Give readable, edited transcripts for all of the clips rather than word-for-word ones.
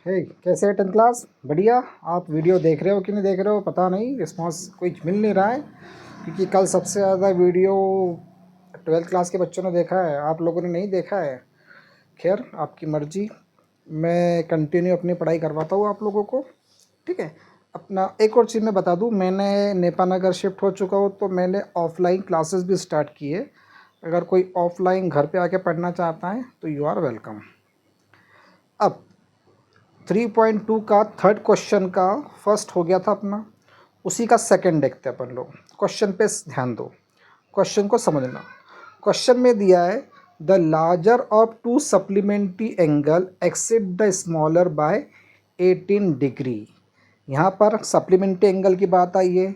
हे कैसे है 10th class? बढ़िया। आप वीडियो देख रहे हो कि नहीं देख रहे हो पता नहीं, रिस्पांस कुछ मिल नहीं रहा है क्योंकि कल सबसे ज़्यादा वीडियो 12th क्लास के बच्चों ने देखा है, आप लोगों ने नहीं देखा है। खैर आपकी मर्ज़ी, मैं कंटिन्यू अपनी पढ़ाई करवाता हूँ आप लोगों को, ठीक है। अपना एक और चीज़ मैं बता दूँ, मैंने नेपा नगर शिफ्ट हो चुका हूँ तो मैंने ऑफ़लाइन क्लासेस भी स्टार्ट किए। अगर कोई ऑफ़लाइन घर पे आके पढ़ना चाहता है तो यू आर वेलकम। अब 3.2 का थर्ड क्वेश्चन का फर्स्ट हो गया था अपना, उसी का सेकंड देखते हैं अपन लोग। क्वेश्चन पे ध्यान दो, क्वेश्चन को समझना। क्वेश्चन में दिया है the larger of two supplementary angle exceed the smaller by 18 degree. यहाँ पर सप्लीमेंट्री एंगल की बात आई है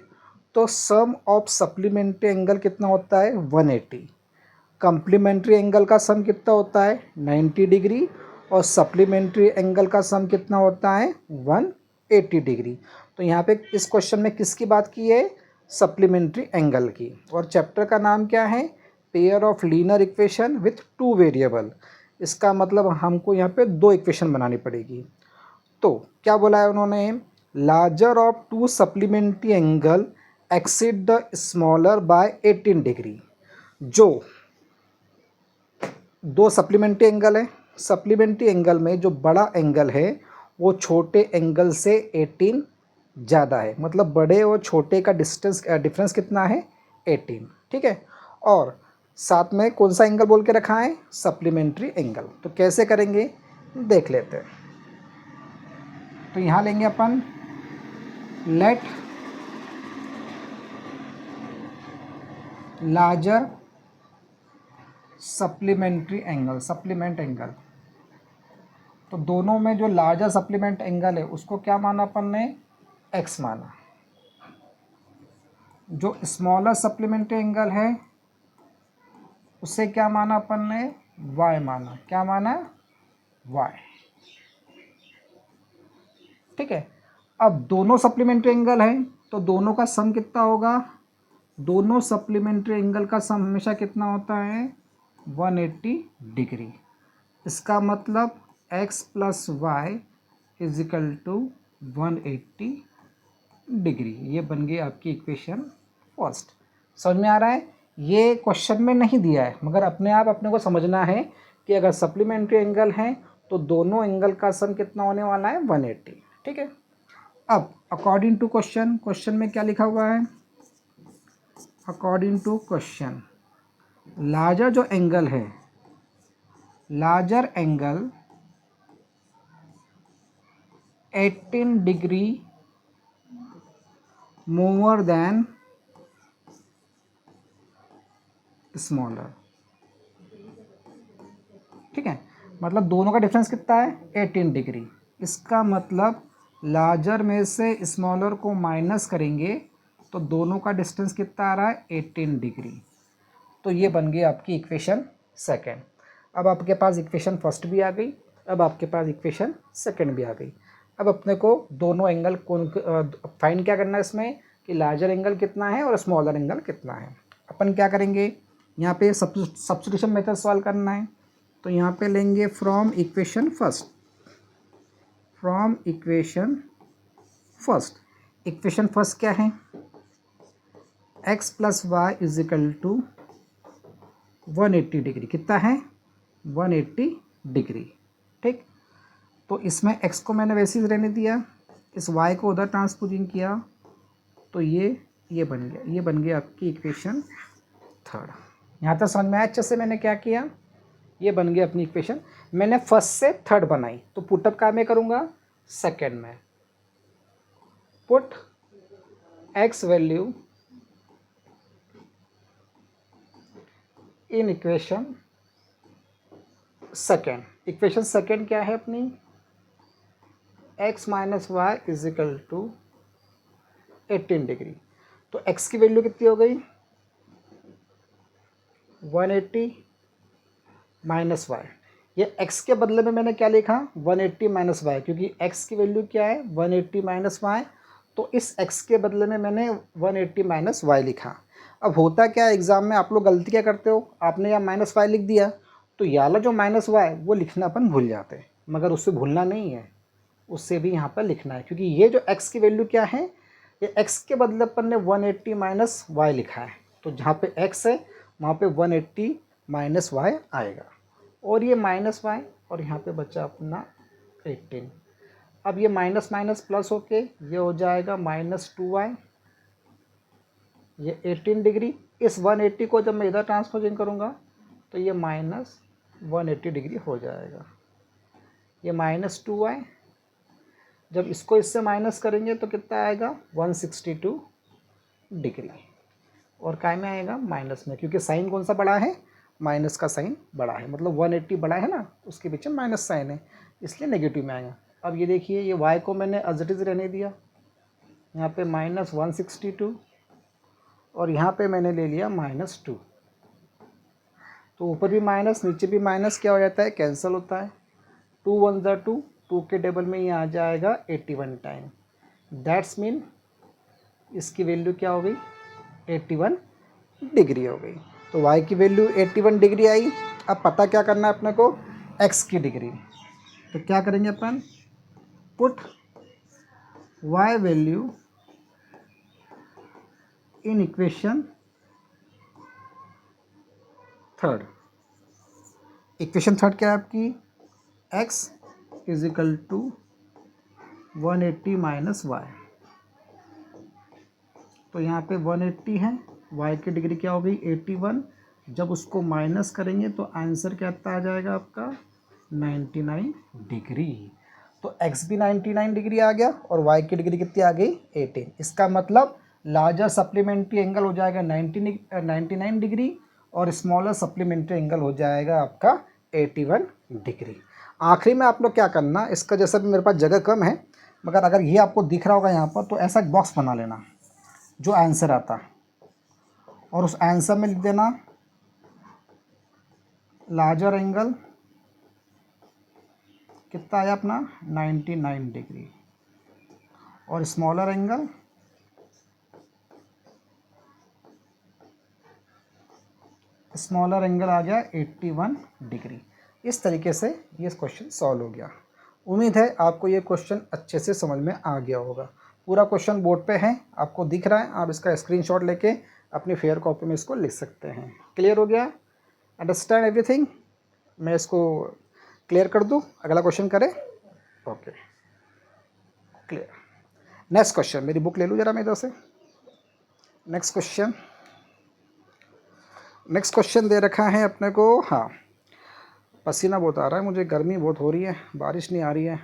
तो सम ऑफ सप्लीमेंट्री एंगल कितना होता है 180। कम्प्लीमेंट्री एंगल का सम कितना होता है 90 डिग्री और सप्लीमेंट्री एंगल का सम कितना होता है 180 डिग्री। तो यहाँ पे इस क्वेश्चन में किसकी बात की है? सप्लीमेंट्री एंगल की। और चैप्टर का नाम क्या है? Pair of linear equation with two variable. इसका मतलब हमको यहाँ पे दो इक्वेशन बनानी पड़ेगी। तो क्या बोला है उन्होंने? Larger of two supplementary angle exceed the smaller by 18 degree. जो दो सप्लीमेंट्री एंगल है, सप्लीमेंट्री एंगल में जो बड़ा एंगल है वो छोटे एंगल से 18 ज़्यादा है, मतलब बड़े और छोटे का डिफरेंस कितना है 18, ठीक है। और साथ में कौन सा एंगल बोल के रखा है? Supplementary angle. तो कैसे करेंगे देख लेते हैं। तो यहाँ लेंगे अपन let larger supplementary angle, supplement angle. तो दोनों में जो लार्जर सप्लीमेंट एंगल है उसको क्या माना अपन ने? x माना। जो स्मॉलर सप्लीमेंट्री एंगल है उसे क्या माना अपन ने? y माना। क्या माना? y, ठीक है। अब दोनों सप्लीमेंट्री एंगल है तो दोनों का सम कितना होगा? दोनों सप्लीमेंट्री एंगल का सम हमेशा कितना होता है? 180 डिग्री। इसका मतलब x plus Y is equal to 180 degree. ये बन गई आपकी इक्वेशन फर्स्ट। समझ में आ रहा है? ये क्वेश्चन में नहीं दिया है मगर अपने आप अपने को समझना है कि अगर सप्लीमेंट्री एंगल है तो दोनों एंगल का सम कितना होने वाला है? 180, ठीक है। अब अकॉर्डिंग टू क्वेश्चन, क्वेश्चन में क्या लिखा हुआ है? अकॉर्डिंग टू क्वेश्चन लार्जर जो एंगल है, larger angle 18 degree more than smaller, ठीक है। मतलब दोनों का डिफरेंस कितना है? 18 डिग्री। इसका मतलब लार्जर में से स्मॉलर को माइनस करेंगे तो दोनों का डिस्टेंस कितना आ रहा है? 18 डिग्री। तो ये बन गई आपकी इक्वेशन सेकंड। अब आपके पास इक्वेशन फर्स्ट भी आ गई, अब आपके पास इक्वेशन सेकंड भी आ गई। अब अपने को दोनों एंगल कौन फाइंड क्या करना है इसमें कि लार्जर एंगल कितना है और स्मॉलर एंगल कितना है। अपन क्या करेंगे यहाँ पे? सब्स्टिट्यूशन मेथड सॉल्व करना है। तो यहाँ पे लेंगे from equation first, from equation first. Equation first क्या है? x plus Y is equal to 180 degree. कितना है? 180 डिग्री, ठीक। तो इसमें x को मैंने वैसे ही रहने दिया, इस y को उधर ट्रांसपोजिंग किया तो ये बन गया, ये बन गया आपकी इक्वेशन थर्ड। यहाँ तक समझ में आया अच्छे से मैंने क्या किया? ये बन गया अपनी इक्वेशन। मैंने फर्स्ट से थर्ड बनाई तो पुटअप का मैं करूँगा सेकेंड में। Put x value in equation second. Equation second क्या है अपनी? x minus Y is equal to 18 degree. तो x की वैल्यू कितनी हो गई? 180 माइनस वाई। ये x के बदले में मैंने क्या लिखा? 180 माइनस वाई, क्योंकि x की वैल्यू क्या है? 180 माइनस वाई। तो इस x के बदले में मैंने 180 माइनस वाई लिखा। अब होता क्या है एग्ज़ाम में, आप लोग गलती क्या करते हो? आपने यहाँ माइनस वाई लिख दिया तो ये वाला जो माइनस वाई वो लिखना अपन भूल जाते हैं, मगर उससे भूलना नहीं है। उससे भी यहाँ पर लिखना है, क्योंकि ये जो x की वैल्यू क्या है, ये x के बदले अपन ने 180 माइनस वाई लिखा है, तो जहाँ पे x है वहाँ पे 180 माइनस वाई आएगा, और ये माइनस वाई, और यहाँ पे बचा अपना 18। अब ये माइनस माइनस प्लस होके ये हो जाएगा -2y, ये 18 डिग्री। इस 180 को जब मैं इधर ट्रांसपोजिंग करूँगा तो ये -180 डिग्री हो जाएगा। ये -2y, जब इसको इससे माइनस करेंगे तो कितना आएगा 162 डिग्री, और काय में आएगा माइनस में, क्योंकि साइन कौन सा बड़ा है, माइनस का साइन बड़ा है, मतलब 180 बड़ा है ना, उसके पीछे माइनस साइन है, इसलिए नेगेटिव में आएगा। अब ये देखिए, ये y को मैंने एज इट इज़ रहने दिया, यहाँ पे -162, और यहाँ पे मैंने ले लिया -2, तो ऊपर भी माइनस नीचे भी माइनस, क्या हो जाता है, कैंसिल होता है। 2 1 ज़ा 2, 2 के टेबल में ये आ जाएगा 81 टाइम, दैट्स मीन इसकी वैल्यू क्या हो गई, 81 डिग्री हो गई। तो y की वैल्यू 81 डिग्री आई। अब पता क्या करना है अपने को, x की डिग्री। तो क्या करेंगे अपन, put y value in equation third. Equation third क्या है आपकी, x is equal to 180 minus y. तो यहाँ पे 180 है, y की डिग्री क्या हो गई 81, जब उसको माइनस करेंगे तो आंसर क्या आ जाएगा आपका 99 डिग्री। तो x भी 99 डिग्री आ गया और y की डिग्री कितनी आ गई 18। इसका मतलब लार्जर सप्लीमेंट्री एंगल हो जाएगा 99 डिग्री, और स्मॉलर सप्लीमेंट्री एंगल हो जाएगा आपका 81 डिग्री। आखिरी में आप लोग क्या करना, इसका जैसा भी मेरे पास जगह कम है, मगर अगर ये आपको दिख रहा होगा यहाँ पर, तो ऐसा एक बॉक्स बना लेना जो आंसर आता, और उस आंसर में लिख देना लार्जर एंगल कितना आया अपना 99 डिग्री, और स्मॉलर एंगल आ गया 81 डिग्री। इस तरीके से ये क्वेश्चन सॉल्व हो गया। उम्मीद है आपको ये क्वेश्चन अच्छे से समझ में आ गया होगा। पूरा क्वेश्चन बोर्ड पे है, आपको दिख रहा है, आप इसका स्क्रीनशॉट लेके अपनी फेयर कॉपी में इसको लिख सकते हैं। क्लियर हो गया, अंडरस्टैंड एवरीथिंग। मैं इसको क्लियर कर दूँ, अगला क्वेश्चन करें। Okay, clear. नेक्स्ट क्वेश्चन, मेरी बुक ले लूँ जरा मैं इधर से। नेक्स्ट क्वेश्चन दे रखा है अपने को, हाँ, पसीना बहुत आ रहा है मुझे, गर्मी बहुत हो रही है, बारिश नहीं आ रही है।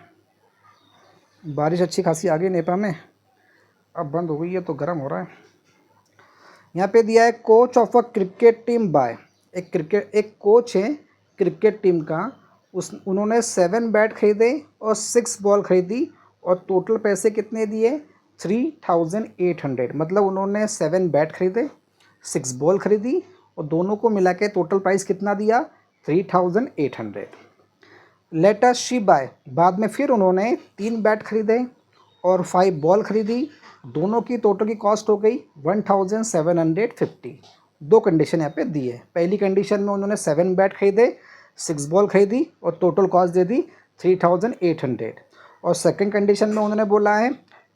बारिश अच्छी खासी आ गई नेपाल में, अब बंद हो गई है तो गर्म हो रहा है। यहाँ पे दिया है coach of a cricket team by, एक कोच है क्रिकेट टीम का, उन्होंने 7 बैट खरीदे और 6 बॉल खरीदी, और टोटल पैसे कितने दिए 3800। मतलब उन्होंने 7 बैट खरीदे, 6 बॉल खरीदी, और दोनों को मिला के टोटल प्राइस कितना दिया 3800। लेटर शी बाय, बाद में फिर उन्होंने 3 बैट खरीदे और 5 बॉल खरीदी, दोनों की टोटल की कॉस्ट हो गई 1750। दो कंडीशन यहाँ पे दी है। पहली कंडीशन में उन्होंने 7 बैट खरीदे, 6 बॉल खरीदी, और टोटल कॉस्ट दे दी 3800। और सेकंड कंडीशन में उन्होंने बोला है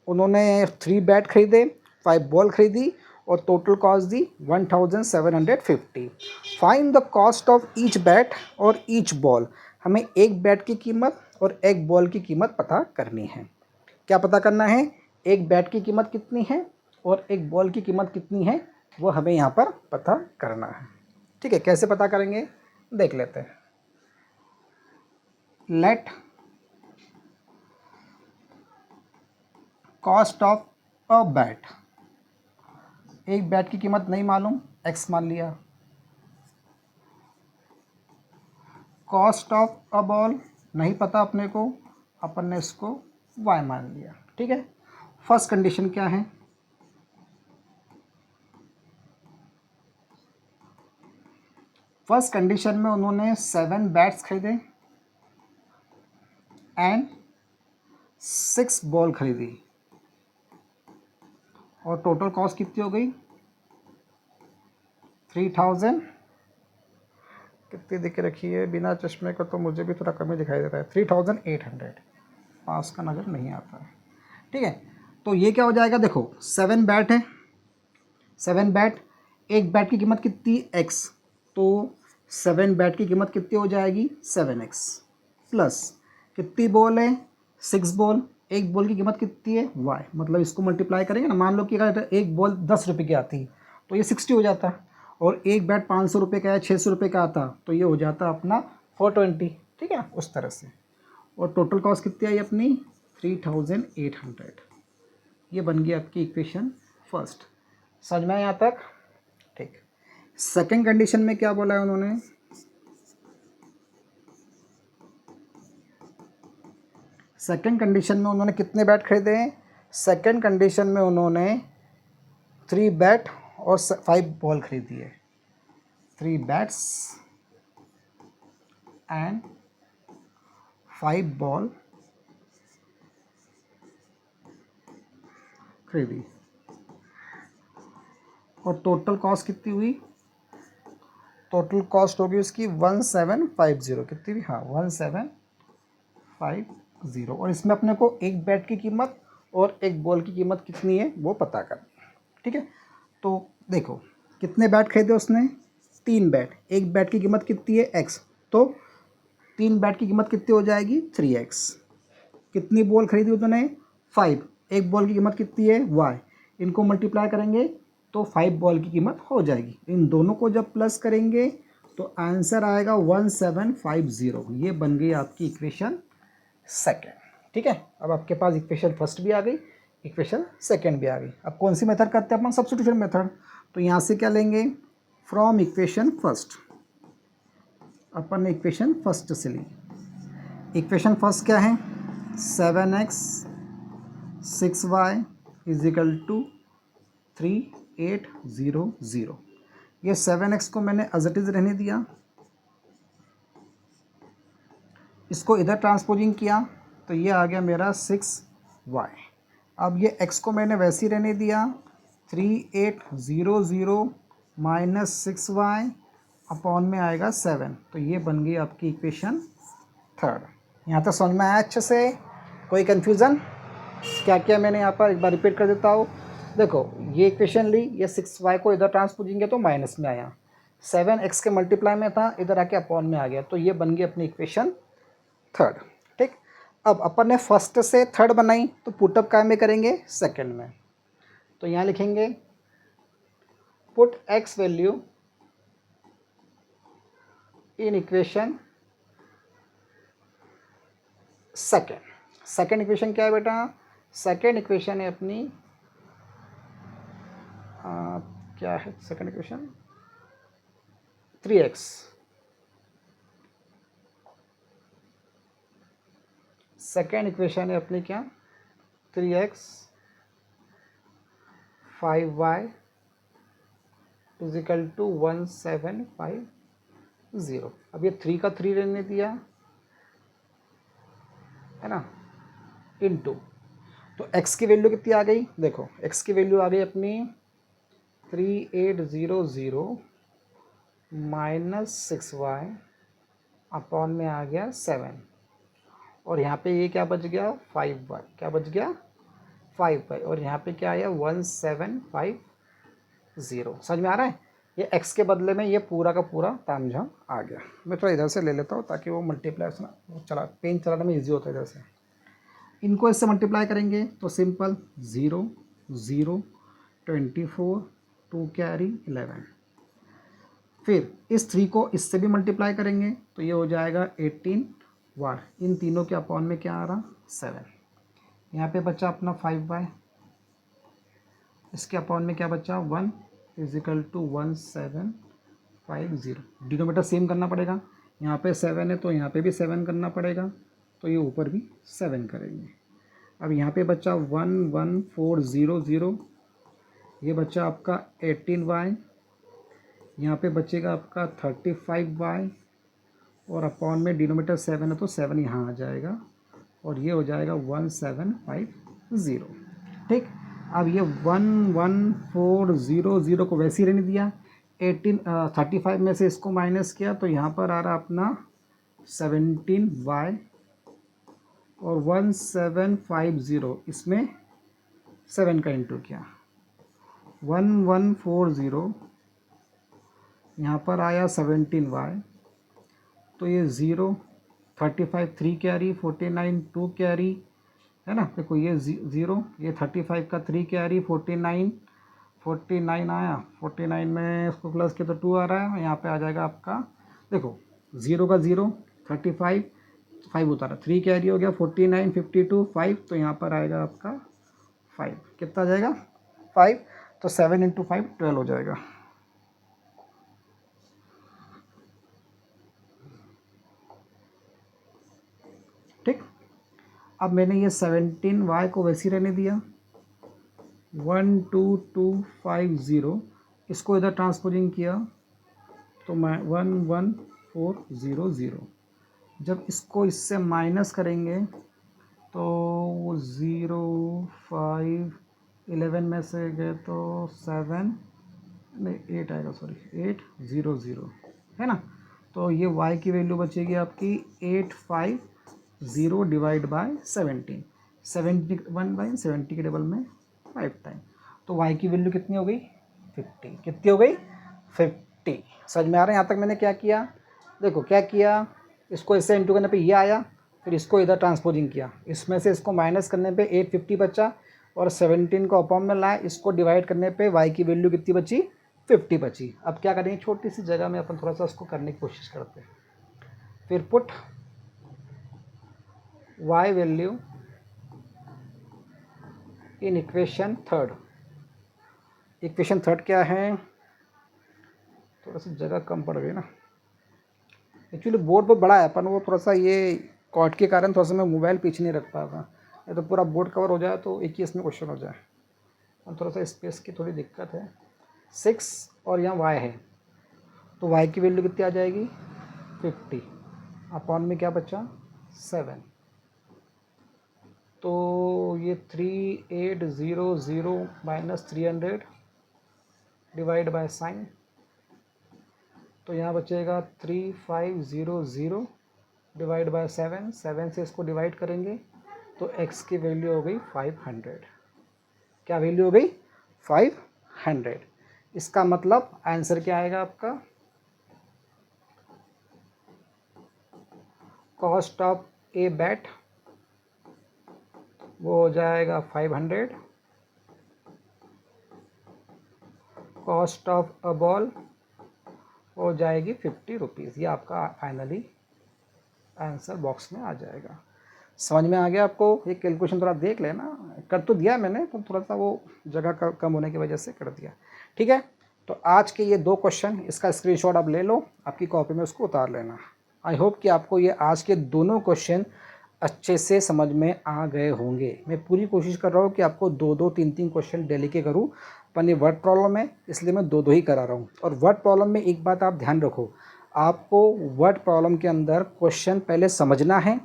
उन्होंने 3 बैट खरीदे, 5 बॉल खरीदी, और total cost the 1750। Find the cost of each bat और ईच बॉल। हमें एक बैट की कीमत और एक बॉल की कीमत पता करनी है। क्या पता करना है, एक बैट की कीमत कितनी है और एक बॉल की कीमत कितनी है, वो हमें यहाँ पर पता करना है। ठीक है, कैसे पता करेंगे देख लेते हैं। Let cost of a bat, एक बैट की कीमत नहीं मालूम, x मान लिया। कॉस्ट ऑफ अ बॉल नहीं पता अपने को, अपन ने इसको y मान लिया। ठीक है, फर्स्ट कंडीशन क्या है, फर्स्ट कंडीशन में उन्होंने 7 बैट्स खरीदे एंड 6 बॉल खरीदी, और टोटल कॉस्ट कितनी हो गई 3000, कितनी दिख रखी है बिना चश्मे का, तो मुझे भी थोड़ा कम ही दिखाई देता है 3800। पास का नज़र नहीं आता है। ठीक है, तो ये क्या हो जाएगा, देखो 7 बैट है, 7 बैट, एक बैट की कीमत कितनी x, तो 7 बैट की कीमत कितनी हो जाएगी 7x, प्लस कितनी बॉल है 6 बॉल, एक बॉल की कीमत कितनी है y, मतलब इसको मल्टीप्लाई करेंगे ना, मान लो कि अगर एक बॉल 10 रुपये की आती तो ये 60 हो जाता, और एक बैट 500 रुपये का या 600 रुपये का आता तो ये हो जाता अपना 420। ठीक है, उस तरह से। और टोटल कॉस्ट कितनी आई अपनी 3800। ये बन गई आपकी इक्वेशन फर्स्ट। समझ में आया यहाँ तक? ठीक। सेकंड कंडीशन में क्या बोला है उन्होंने, सेकंड कंडीशन में उन्होंने कितने बैट खरीदे हैं, सेकंड कंडीशन में उन्होंने 3 बैट और 5 बॉल खरीदी है, 3 बैट्स एंड 5 बॉल खरीदी, और टोटल कॉस्ट कितनी हुई, टोटल कॉस्ट होगी उसकी 1750, कितनी भी, हाँ 1750, और इसमें अपने को एक बैट की कीमत और एक बॉल की कीमत कितनी है वो पता करनी है। ठीक है, तो देखो कितने बैट खरीदे उसने, 3 बैट, एक बैट की कीमत कितनी है x, तो 3 बैट की कीमत कितनी हो जाएगी 3x, कितनी बॉल खरीदी उन्होंने 5, एक बॉल की कीमत कितनी है y, इनको मल्टीप्लाई करेंगे तो 5 बॉल की कीमत हो जाएगी, इन दोनों को जब प्लस करेंगे तो आंसर आएगा 1750। ये बन गई आपकी इक्वेशन सेकेंड। ठीक है, अब आपके पास इक्वेशन फर्स्ट भी आ गई, इक्वेशन सेकेंड भी आ गई। अब कौन सी मेथड करते हैं अपन, सब्स्टिट्यूशन मेथड। तो यहाँ से क्या लेंगे, फ्रॉम इक्वेशन फर्स्ट, अपन ने इक्वेशन फर्स्ट से ली, इक्वेशन फर्स्ट क्या है 7x 6y is equal to 3800। ये 7x को मैंने एज इट इज़ रहने दिया, इसको इधर ट्रांसपोजिंग किया तो ये आ गया मेरा 6y। अब ये x को मैंने वैसे ही रहने दिया, 3800 माइनस 6y अपॉन में आएगा 7, तो ये बन गई आपकी इक्वेशन थर्ड। यहाँ तक समझ में आया अच्छे से, कोई कन्फ्यूज़न? क्या क्या मैंने यहाँ पर एक बार रिपीट कर देता हूँ। देखो ये इक्वेशन ली, ये 6y को इधर ट्रांसपोजिंग किया तो माइनस में आया, 7x के मल्टीप्लाई में था, इधर आके अपॉन में आ गया, तो ये बन गई अपनी इक्वेशन थर्ड। ठीक, अब अपन ने फर्स्ट से थर्ड बनाई तो पुटअप काय में करेंगे सेकंड में, तो यहाँ लिखेंगे put x value in equation second. Second equation क्या है बेटा, सेकेंड इक्वेशन है अपनी क्या है second equation 3x, second equation है अपनी क्या 3x 5y is equal to 1750। अब ये 3 का 3 रहने दिया है ना, इनटू, तो x की वैल्यू कितनी आ गई, देखो x की वैल्यू आ गई अपनी 3800 माइनस 6y अपॉन में आ गया 7, और यहाँ पे ये क्या बच गया 5y, क्या बच गया 5y, और यहाँ पे क्या आया 1750। समझ में आ रहा है, ये x के बदले में ये पूरा का पूरा तामझाम आ गया। मैं थोड़ा इधर से ले लेता हूँ ताकि वो मल्टीप्लाई ना वो पेन चलाने में ईजी होता है। इधर से इनको इससे मल्टीप्लाई करेंगे तो सिंपल 0 0 24 2 कैरी 11, फिर इस 3 को इससे भी मल्टीप्लाई करेंगे तो ये हो जाएगा 18y, इन तीनों के अपॉन में क्या आ रहा 7, यहाँ पे बचा अपना 5y, इसके अपॉन में क्या बचा 1 is equal to 1750। Denominator same करना पड़ेगा, यहाँ पे 7 है तो यहाँ पे भी 7 करना पड़ेगा, तो ये ऊपर भी 7 करेंगे। अब यहाँ पे बचा 11400, ये बचा आपका 18y, यहाँ पे बचेगा आपका 35y, और अपॉन में डिनोमीटर 7 है तो 7 यहाँ आ जाएगा, और ये हो जाएगा 1750। ठीक, अब ये 11400 को वैसे ही रहने दिया, 35 में से इसको माइनस किया तो यहाँ पर आ रहा अपना 17y और 1750 इसमें 7 का इंटू किया, 1140 यहाँ पर आया 17y, तो ये 0 35 3 कैरी 49 2 कैरी है ना। देखो ये 0, ये 35 का 3 कैरी 49 आया, 49 में इसको प्लस किया तो 2 आ रहा है, यहाँ पे आ जाएगा आपका, देखो 0 का 0 35 5 उतारा, 3 कैरी हो गया 49 52 5, तो यहाँ पर आएगा आपका 5, कितना आ जाएगा 5, तो 7 इंटू 5 12 हो जाएगा। ठीक, अब मैंने ये 17y को वैसे ही रहने दिया, 12250 इसको इधर ट्रांसपोजिंग किया तो मैं 11400, जब इसको इससे माइनस करेंगे तो 0 5 11 में से गए तो 7 नहीं 8 आएगा, सॉरी 800 है ना। तो ये y की वैल्यू बचेगी आपकी 850 डिवाइड बाय 17, 71/70 के टेबल में 5 टाइम, तो y की वैल्यू कितनी हो गई 50, कितनी हो गई 50। समझ में आ रहा है यहाँ तक मैंने क्या किया, देखो क्या किया, इसको इससे इंटू करने पे ये आया, फिर इसको इधर ट्रांसपोजिंग किया, इसमें से इसको माइनस करने पे 850 बचा, और 17 को अपॉन में लाया, इसको डिवाइड करने पे y की वैल्यू कितनी बची 50 बची। अब क्या करेंगे, छोटी सी जगह में अपन थोड़ा सा उसको करने की कोशिश करते हैं, फिर put y value in equation third. Equation third क्या है, थोड़ा सा जगह कम पड़ गई ना, एक्चुअली बोर्ड बहुत बड़ा है, अपन वो थोड़ा सा ये कॉट के कारण थोड़ा सा मैं मोबाइल पीछे नहीं रख पाता, या तो पूरा बोर्ड कवर हो जाए तो एक ही इसमें क्वेश्चन हो जाए, और थोड़ा सा स्पेस की थोड़ी दिक्कत है। 6 और यहाँ y है, तो y की वैल्यू कितनी आ जाएगी 50, अपॉन में क्या बचा 7, तो ये 3800 माइनस 300 डिवाइड बाय साइन, तो यहाँ बचेगा 3500 डिवाइड बाय 7, 7 से इसको डिवाइड करेंगे तो x की वैल्यू हो गई 500। क्या वैल्यू हो गई 500। इसका मतलब आंसर क्या आएगा आपका, कॉस्ट ऑफ ए बैट वो हो जाएगा 500, कॉस्ट ऑफ अ बॉल हो जाएगी 50 रुपीज़। ये आपका फाइनली आंसर बॉक्स में आ जाएगा। समझ में आ गया आपको, ये कैलकुलेशन थोड़ा देख लेना, कर तो दिया मैंने, तो थोड़ा सा वो जगह कम होने की वजह से कर दिया। ठीक है, तो आज के ये 2 क्वेश्चन, इसका स्क्रीनशॉट आप ले लो, आपकी कॉपी में उसको उतार लेना। आई होप कि आपको ये आज के दोनों क्वेश्चन अच्छे से समझ में आ गए होंगे। मैं पूरी कोशिश कर रहा हूँ कि आपको 2-2 3-3 क्वेश्चन डेली के करूँ, पर ये वर्ड प्रॉब्लम है इसलिए मैं 2-2 ही करा रहा हूँ। और वर्ड प्रॉब्लम में एक बात आप ध्यान रखो, आपको वर्ड प्रॉब्लम के अंदर क्वेश्चन पहले समझना है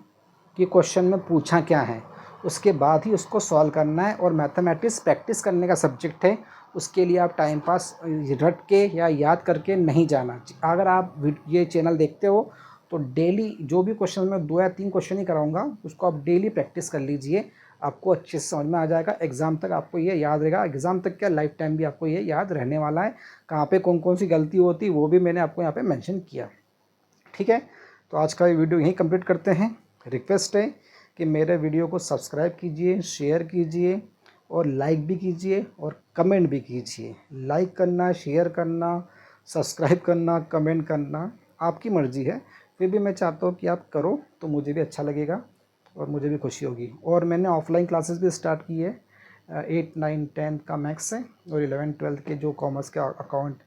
कि क्वेश्चन में पूछा क्या है, उसके बाद ही उसको सॉल्व करना है। और मैथमेटिक्स प्रैक्टिस करने का सब्जेक्ट है, उसके लिए आप टाइम पास रट के या याद करके नहीं जाना। अगर आप ये चैनल देखते हो तो डेली जो भी क्वेश्चन मैं 2 या 3 क्वेश्चन ही कराऊंगा, उसको आप डेली प्रैक्टिस कर लीजिए, आपको अच्छे से समझ में आ जाएगा। एग्ज़ाम तक आपको ये याद रहेगा, एग्ज़ाम तक क्या लाइफ टाइम भी आपको ये याद रहने वाला है। कहाँ पे कौन कौन सी गलती होती वो भी मैंने आपको यहाँ पे मेंशन किया। ठीक है, तो आज का ये वीडियो यहीं कंप्लीट करते हैं। रिक्वेस्ट है कि मेरे वीडियो को सब्सक्राइब कीजिए, शेयर कीजिए और लाइक भी कीजिए और कमेंट भी कीजिए। लाइक करना, शेयर करना, सब्सक्राइब करना, कमेंट करना आपकी मर्ज़ी है, फिर भी मैं चाहता हूँ कि आप करो तो मुझे भी अच्छा लगेगा और मुझे भी खुशी होगी। और मैंने ऑफलाइन क्लासेस भी स्टार्ट की है, 8, 9, 10 का मैथ्स है, और 11, 12 के जो कॉमर्स के अकाउंट,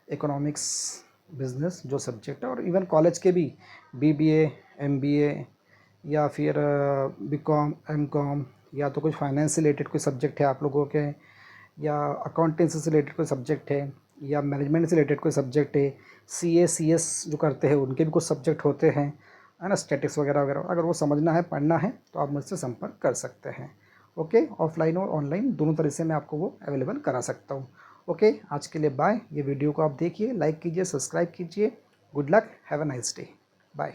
इकोनॉमिक्स, बिज़नेस जो सब्जेक्ट है, और इवन कॉलेज के भी BBA, MBA या फिर BCom, MCom, या तो कुछ फाइनेंस से रिलेटेड कोई सब्जेक्ट है आप लोगों के, या अकाउंटेंसी से रिलेटेड कोई सब्जेक्ट है, या मैनेजमेंट से रिलेटेड कोई सब्जेक्ट है, CA CS जो करते हैं उनके भी कुछ सब्जेक्ट होते हैं, है ना, स्टैटिक्स वगैरह वगैरह। अगर वो समझना है, पढ़ना है, तो आप मुझसे संपर्क कर सकते हैं। ओके, ऑफलाइन और ऑनलाइन दोनों तरह से मैं आपको वो अवेलेबल करा सकता हूँ। ओके, आज के लिए बाय। ये वीडियो को आप देखिए, लाइक कीजिए, सब्सक्राइब कीजिए। Good luck, have a nice day, bye.